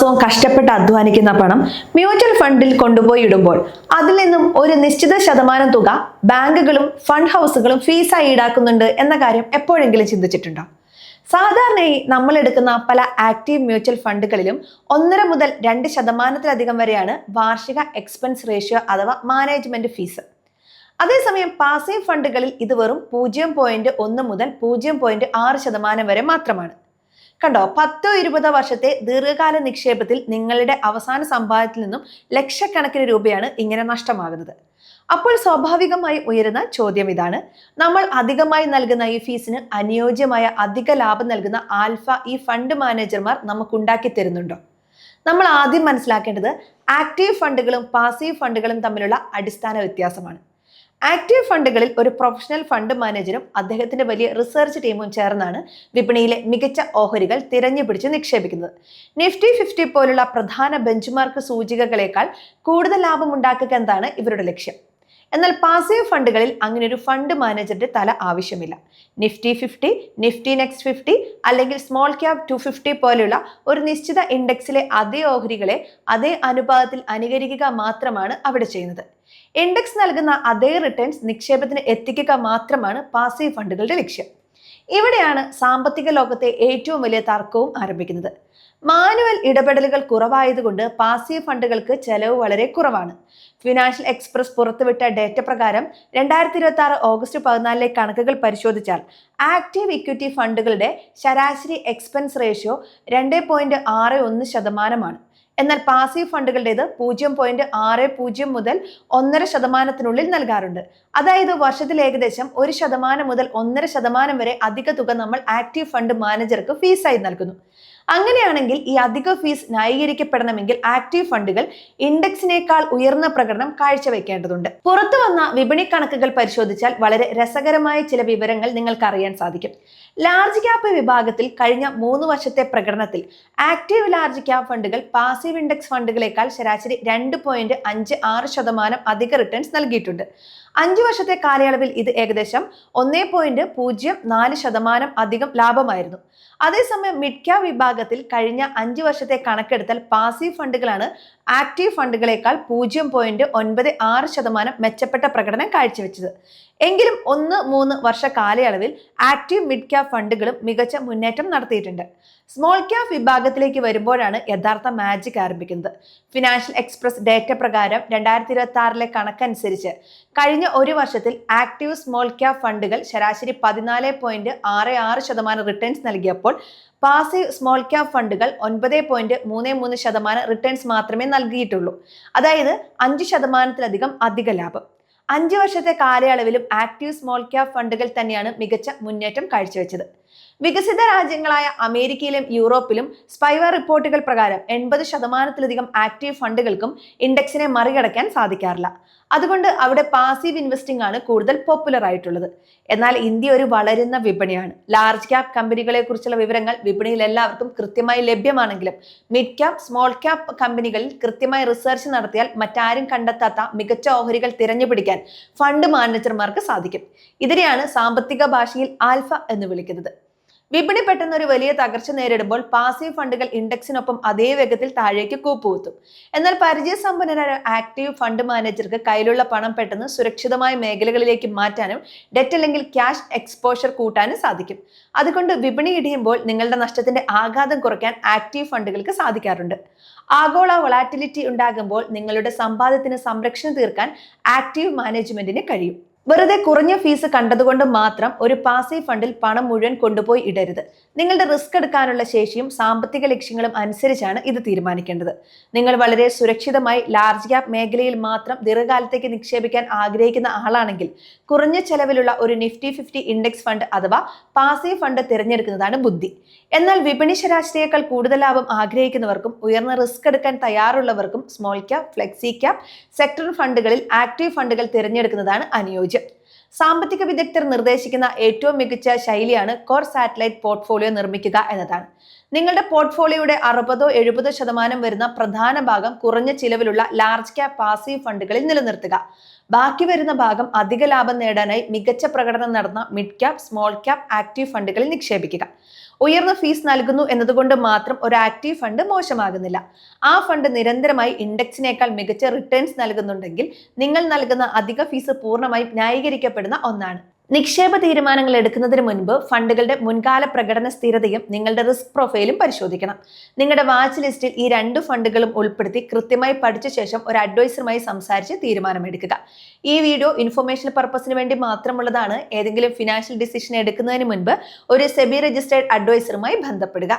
മാസവും കഷ്ടപ്പെട്ട് അധ്വാനിക്കുന്ന പണം മ്യൂച്വൽ ഫണ്ടിൽ കൊണ്ടുപോയി ഇടുമ്പോൾ അതിൽ നിന്നും ഒരു നിശ്ചിത ശതമാനം തുക ബാങ്കുകളും ഫണ്ട് ഹൗസുകളും ഫീസായി ഈടാക്കുന്നുണ്ട് എന്ന കാര്യം എപ്പോഴെങ്കിലും ചിന്തിച്ചിട്ടുണ്ടോ? സാധാരണയായി നമ്മൾ എടുക്കുന്ന പല ആക്റ്റീവ് മ്യൂച്വൽ ഫണ്ടുകളിലും 1.5 മുതൽ 2% വരെയാണ് വാർഷിക എക്സ്പെൻസ് റേഷ്യോ അഥവാ മാനേജ്മെന്റ് ഫീസ്. അതേസമയം പാസീവ് ഫണ്ടുകളിൽ ഇത് വെറും 0.1 മുതൽ 0.6% വരെ മാത്രമാണ്. കണ്ടോ, 10-20 വർഷത്തെ ദീർഘകാല നിക്ഷേപത്തിൽ നിങ്ങളുടെ അവസാന സമ്പാദ്യത്തിൽ നിന്നും ലക്ഷക്കണക്കിന് രൂപയാണ് ഇങ്ങനെ നഷ്ടമാകുന്നത്. അപ്പോൾ സ്വാഭാവികമായി ഉയരുന്ന ചോദ്യം ഇതാണ്: നമ്മൾ അധികമായി നൽകുന്ന ഈ ഫീസിന് അനുയോജ്യമായ അധിക ലാഭം നൽകുന്ന ആൽഫ ഈ ഫണ്ട് മാനേജർമാർ നമുക്കുണ്ടാക്കി തരുന്നുണ്ടോ? നമ്മൾ ആദ്യം മനസ്സിലാക്കേണ്ടത് ആക്റ്റീവ് ഫണ്ടുകളും പാസീവ് ഫണ്ടുകളും തമ്മിലുള്ള അടിസ്ഥാന വ്യത്യാസമാണ്. ആക്റ്റീവ് ഫണ്ടുകളിൽ ഒരു പ്രൊഫഷണൽ ഫണ്ട് മാനേജരും അദ്ദേഹത്തിന്റെ വലിയ റിസർച്ച് ടീമും ചേർന്നാണ് വിപണിയിലെ മികച്ച ഓഹരികൾ തിരഞ്ഞുപിടിച്ച് നിക്ഷേപിക്കുന്നത്. നിഫ്റ്റി 50 പോലുള്ള പ്രധാന ബെഞ്ച്മാർക്ക് സൂചികകളേക്കാൾ കൂടുതൽ ലാഭം ഉണ്ടാക്കുക എന്നതാണ് ഇവരുടെ ലക്ഷ്യം. എന്നാൽ പാസീവ് ഫണ്ടുകളിൽ അങ്ങനെ ഒരു ഫണ്ട് മാനേജറുടെ തല ആവശ്യമില്ല. നിഫ്റ്റി 50, നിഫ്റ്റി നെക്സ്റ്റ് 50 അല്ലെങ്കിൽ സ്മോൾ ക്യാപ് 250 പോലെയുള്ള ഒരു നിശ്ചിത ഇൻഡെക്സിലെ അതേ ഓഹരികളെ അതേ അനുപാതത്തിൽ അനുകരിക്കുക മാത്രമാണ് അവിടെ ചെയ്യുന്നത്. ഇൻഡെക്സ് നൽകുന്ന അതേ റിട്ടേൺസ് നിക്ഷേപത്തിന് എത്തിക്കുക മാത്രമാണ് പാസീവ് ഫണ്ടുകളുടെ ലക്ഷ്യം. ഇവിടെയാണ് സാമ്പത്തിക ലോകത്തെ ഏറ്റവും വലിയ തർക്കവും ആരംഭിക്കുന്നത്. മാനുവൽ ഇടപെടലുകൾ കുറവായതുകൊണ്ട് പാസീവ് ഫണ്ടുകൾക്ക് ചെലവ് വളരെ കുറവാണ്. ഫിനാൻഷ്യൽ എക്സ്പ്രസ് പുറത്തുവിട്ട ഡേറ്റ പ്രകാരം 2026 ഓഗസ്റ്റ് 14 കണക്കുകൾ പരിശോധിച്ചാൽ ആക്റ്റീവ് ഇക്വിറ്റി ഫണ്ടുകളുടെ ശരാശരി എക്സ്പെൻസ് റേഷ്യോ 2.61%. എന്നാൽ പാസീവ് ഫണ്ടുകളുടേത് 0.60 മുതൽ 1.5% നൽകാറുണ്ട്. അതായത് വർഷത്തിൽ ഏകദേശം 1% മുതൽ 1.5% വരെ അധിക തുക നമ്മൾ ആക്റ്റീവ് ഫണ്ട് മാനേജർക്ക് ഫീസായി നൽകുന്നു. അങ്ങനെയാണെങ്കിൽ ഈ അധിക ഫീസ് ന്യായീകരിക്കപ്പെടണമെങ്കിൽ ആക്റ്റീവ് ഫണ്ടുകൾ ഇൻഡെക്സിനേക്കാൾ ഉയർന്ന പ്രകടനം കാഴ്ചവെക്കേണ്ടതുണ്ട്. പുറത്തു വന്ന വിപണി കണക്കുകൾ പരിശോധിച്ചാൽ വളരെ രസകരമായ ചില വിവരങ്ങൾ നിങ്ങൾക്ക് അറിയാൻ സാധിക്കും. ലാർജ് ക്യാപ് വിഭാഗത്തിൽ കഴിഞ്ഞ 3 വർഷത്തെ പ്രകടനത്തിൽ ആക്റ്റീവ് ലാർജ് ക്യാപ് ഫണ്ടുകൾ പാസീവ് ഇൻഡെക്സ് ഫണ്ടുകളേക്കാൾ ശരാശരി 2.56% അധിക റിട്ടേൺസ് നൽകിയിട്ടുണ്ട്. 5 വർഷത്തെ കാലയളവിൽ ഇത് ഏകദേശം 1.04% അധികം ലാഭമായിരുന്നു. അതേസമയം മിഡ് ക്യാപ് വിഭാഗത്തിൽ കഴിഞ്ഞ 5 വർഷത്തെ കണക്കെടുത്താൽ പാസീവ് ഫണ്ടുകളാണ് ആക്റ്റീവ് ഫണ്ടുകളേക്കാൾ 0.96% മെച്ചപ്പെട്ട പ്രകടനം കാഴ്ചവെച്ചത്. എങ്കിലും 1-3 വർഷ കാലയളവിൽ ആക്റ്റീവ് മിഡ് ക്യാപ് ഫണ്ടുകളും മികച്ച മുന്നേറ്റം നടത്തിയിട്ടുണ്ട്. സ്മോൾ ക്യാപ് വിഭാഗത്തിലേക്ക് വരുമ്പോഴാണ് യഥാർത്ഥ മാജിക് ആരംഭിക്കുന്നത്. ഫിനാൻഷ്യൽ എക്സ്പ്രസ് ഡേറ്റ പ്രകാരം 2026 കണക്കനുസരിച്ച് കഴിഞ്ഞ ഒരു വർഷത്തിൽ ആക്റ്റീവ് സ്മോൾ ക്യാപ് ഫണ്ടുകൾ ശരാശരി 14.66% റിട്ടേൺസ് നൽകിയപ്പോൾ പാസീവ് സ്മോൾ ക്യാപ് ഫണ്ടുകൾ 9.33% റിട്ടേൺസ് മാത്രമേ നൽകിയിട്ടുള്ളൂ. അതായത് 5%-ലധികം അധിക ലാഭം. 5 വർഷത്തെ കാലയളവിലും ആക്റ്റീവ് സ്മോൾ ക്യാപ് ഫണ്ടുകൾ തന്നെയാണ് മികച്ച മുന്നേറ്റം കാഴ്ചവെച്ചത്. വികസിത രാജ്യങ്ങളായ അമേരിക്കയിലും യൂറോപ്പിലും സ്പൈവർ റിപ്പോർട്ടുകൾ പ്രകാരം 80%-ലധികം ആക്റ്റീവ് ഫണ്ടുകൾക്കും ഇൻഡെക്സിനെ മറികടക്കാൻ സാധിക്കാറില്ല. അതുകൊണ്ട് അവിടെ പാസീവ് ഇൻവെസ്റ്റിംഗ് ആണ് കൂടുതൽ പോപ്പുലർ ആയിട്ടുള്ളത്. എന്നാൽ ഇന്ത്യ ഒരു വളരുന്ന വിപണിയാണ്. ലാർജ് ക്യാപ് കമ്പനികളെ കുറിച്ചുള്ള വിവരങ്ങൾ വിപണിയിൽ എല്ലാവർക്കും കൃത്യമായി ലഭ്യമാണെങ്കിലും മിഡ് ക്യാപ് സ്മോൾ ക്യാപ് കമ്പനികളിൽ കൃത്യമായി റിസർച്ച് നടത്തിയാൽ മറ്റാരും കണ്ടെത്താത്ത മികച്ച ഓഹരികൾ തിരഞ്ഞുപിടിക്കാൻ ഫണ്ട് മാനേജർമാർക്ക് സാധിക്കും. ഇതിനെയാണ് സാമ്പത്തിക ഭാഷയിൽ ആൽഫ എന്ന് വിളിക്കുന്നത്. വിപണി പെട്ടെന്ന് ഒരു വലിയ തകർച്ച നേരിടുമ്പോൾ പാസീവ് ഫണ്ടുകൾ ഇൻഡെക്സിനൊപ്പം അതേ വേഗത്തിൽ താഴേക്ക് കൂപ്പുകുത്തും. എന്നാൽ പരിചയസമ്പന്നരായ ആക്റ്റീവ് ഫണ്ട് മാനേജർക്ക് കയ്യിലുള്ള പണം പെട്ടെന്ന് സുരക്ഷിതമായ മേഖലകളിലേക്ക് മാറ്റാനും ഡെറ്റ് അല്ലെങ്കിൽ ക്യാഷ് എക്സ്പോഷർ കൂട്ടാനും സാധിക്കും. അതുകൊണ്ട് വിപണി ഇടിയുമ്പോൾ നിങ്ങളുടെ നഷ്ടത്തിന്റെ ആഘാതം കുറയ്ക്കാൻ ആക്റ്റീവ് ഫണ്ടുകൾക്ക് സാധിക്കാറുണ്ട്. ആഗോള വൊളാറ്റിലിറ്റി ഉണ്ടാകുമ്പോൾ നിങ്ങളുടെ സമ്പാദ്യത്തിന് സംരക്ഷണം തീർക്കാൻ ആക്റ്റീവ് മാനേജ്മെന്റിന് കഴിയും. വെറുതെ കുറഞ്ഞ ഫീസ് കണ്ടതുകൊണ്ട് മാത്രം ഒരു പാസീവ് ഫണ്ടിൽ പണം മുഴുവൻ കൊണ്ടുപോയി ഇടരുത്. നിങ്ങളുടെ റിസ്ക് എടുക്കാനുള്ള ശേഷിയും സാമ്പത്തിക ലക്ഷ്യങ്ങളും അനുസരിച്ചാണ് ഇത് തീരുമാനിക്കേണ്ടത്. നിങ്ങൾ വളരെ സുരക്ഷിതമായി ലാർജ് ക്യാപ് മേഖലയിൽ മാത്രം ദീർഘകാലത്തേക്ക് നിക്ഷേപിക്കാൻ ആഗ്രഹിക്കുന്ന ആളാണെങ്കിൽ കുറഞ്ഞ ചെലവിലുള്ള ഒരു നിഫ്റ്റി 50 ഇൻഡെക്സ് ഫണ്ട് അഥവാ പാസീവ് ഫണ്ട് തിരഞ്ഞെടുക്കുന്നതാണ് ബുദ്ധി. എന്നാൽ വിപണി ശരാശരിയേക്കാൾ കൂടുതൽ ലാഭം ആഗ്രഹിക്കുന്നവർക്കും ഉയർന്ന റിസ്ക് എടുക്കാൻ തയ്യാറുള്ളവർക്കും small cap, flexi cap, sector ഫണ്ടുകളിൽ ആക്റ്റീവ് ഫണ്ടുകൾ തിരഞ്ഞെടുക്കുന്നതാണ് അനുയോജ്യം. സാമ്പത്തിക വിദഗ്ധർ നിർദ്ദേശിക്കുന്ന ഏറ്റവും മികച്ച ശൈലിയാണ് കോർ സാറ്റലൈറ്റ് പോർട്ട്ഫോളിയോ നിർമ്മിക്കുക എന്നതാണ്. നിങ്ങളുടെ പോർട്ട്ഫോളിയോയുടെ 60-70% വരുന്ന പ്രധാന ഭാഗം കുറഞ്ഞ ചിലവിലുള്ള ലാർജ് ക്യാപ് പാസീവ് ഫണ്ടുകളിൽ നിലനിർത്തുക. ബാക്കി വരുന്ന ഭാഗം അധിക ലാഭം നേടാനായി മികച്ച പ്രകടനം നടന്ന mid cap, small cap, active ഫണ്ടുകളിൽ നിക്ഷേപിക്കുക. ഉയർന്ന ഫീസ് നൽകുന്നു എന്നതുകൊണ്ട് മാത്രം ഒരു ആക്റ്റീവ് ഫണ്ട് മോശമാകുന്നില്ല. ആ ഫണ്ട് നിരന്തരമായി ഇൻഡെക്സിനേക്കാൾ മികച്ച റിട്ടേൺസ് നൽകുന്നുണ്ടെങ്കിൽ നിങ്ങൾ നൽകുന്ന അധിക ഫീസ് പൂർണ്ണമായും ന്യായീകരിക്കപ്പെടുന്ന ഒന്നാണ്. നിക്ഷേപ തീരുമാനങ്ങൾ എടുക്കുന്നതിന് മുൻപ് ഫണ്ടുകളുടെ മുൻകാല പ്രകടന സ്ഥിരതയും നിങ്ങളുടെ റിസ്ക് പ്രൊഫൈലും പരിശോധിക്കണം. നിങ്ങളുടെ വാച്ച് ലിസ്റ്റിൽ ഈ 2 ഫണ്ടുകളും ഉൾപ്പെടുത്തി കൃത്യമായി പഠിച്ച ശേഷം ഒരു അഡ്വൈസറുമായി സംസാരിച്ച് തീരുമാനമെടുക്കുക. ഈ വീഡിയോ ഇൻഫർമേഷൻ പർപ്പസിന് വേണ്ടി മാത്രമുള്ളതാണ്. ഏതെങ്കിലും ഫിനാൻഷ്യൽ ഡിസിഷൻ എടുക്കുന്നതിന് മുൻപ് ഒരു സെബി രജിസ്ട്രേഡ് അഡ്വൈസറുമായി ബന്ധപ്പെടുക.